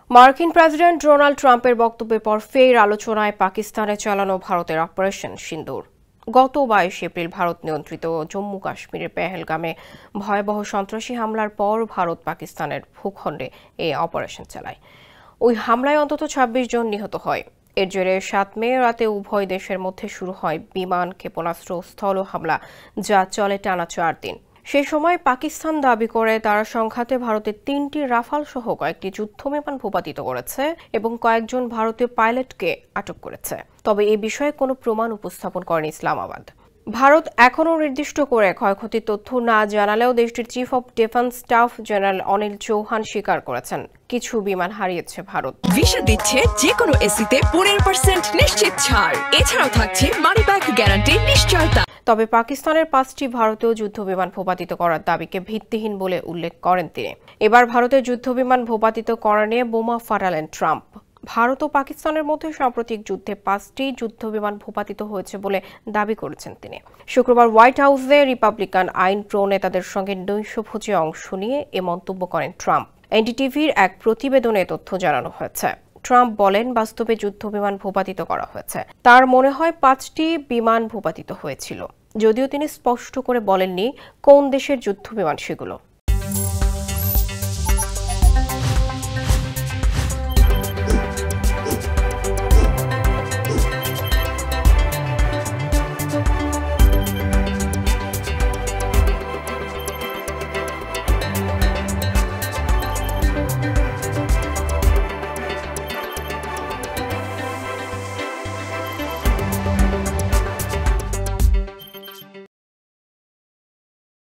মার্কিন president Donald ট্রাম্পের বক্তব্যের পর ফের আলোচনায় পাকিস্তানে চালানো ভারতের অপারেশন সিন্দুর। গত 22 এপ্রিল ভারত নিয়ন্ত্রিত জম্মু কাশ্মীরের পেহেলগামে ভয়াবহ সন্ত্রাসী হামলার পর ভারত পাকিস্তানের ভূখণ্ডে এই অপারেশন চালায়। ওই হামলায় অন্তত 26 জন নিহত হয়। এর জেরে 7 মে রাতে উভয় দেশের মধ্যে শুরু হয় বিমান, ক্ষেপণাস্ত্র, স্থল হামলা, যা চলে টানা 4 দিন। সেই সময় পাকিস্তান দাবি করে তারা সংঘাতে ভারতের 3টি রাফাল সহ কয়েকটি যুদ্ধবিমান ভূপাতিত করেছে এবং কয়েকজন ভারতীয় পাইলটকে আটক করেছে। তবে এই বিষয়ে কোনো প্রমাণ উপস্থাপন করেনি ইসলামাবাদ। ভারত এখনও নির্দিষ্ট করে ক্ষয়ক্ষতির তথ্য না জানালেও দেশটির chief of defence staff general Anil Chauhan স্বীকার করেছেন কিছু বিমান হারিয়েছে ভারত। ভিসা দিচ্ছে যে কোনো এসিতে 15% নিশ্চিত ছাড়। এছাড়াও থাকছে মানি ব্যাক গ্যারান্টি নিশ্চয়তা। তবে পাকিস্তানের 5টি ভারতীয় যুদ্ধবিমান ভূপাতিত করার দাবিকে ভিত্তিহীন বলে উল্লেখ করেন তিনি। এবার ভারতের যুদ্ধবিমান ভূপাতিত করা নিয়ে বোমা ফাটালেন ট্রাম্প। ভারত ও পাকিস্তানের মধ্যে সাম্প্রতিক যুদ্ধে 5টি যুদ্ধবিমান ভূপাতিত হয়েছে বলে দাবি করেছেন তিনি। শুক্রবার হোয়াইট হাউসে রিপাবলিকান আইন প্রণেতাদের সঙ্গে নৈশভোজে অংশ নিয়ে এ মন্তব্য করেন ট্রাম্প। এনডিটিভির এক প্রতিবেদনে তথ্য জানানো হয়েছে। ট্রাম্প বলেন, বাস্তবে যুদ্ধবিমান ভূপাতিত করা হয়েছে। তার মনে হয় 5টি বিমান ভূপাতিত হয়েছিল, যদিও তিনি স্পষ্ট করে বলেননি কোন দেশের যুদ্ধবিমান সেগুলো।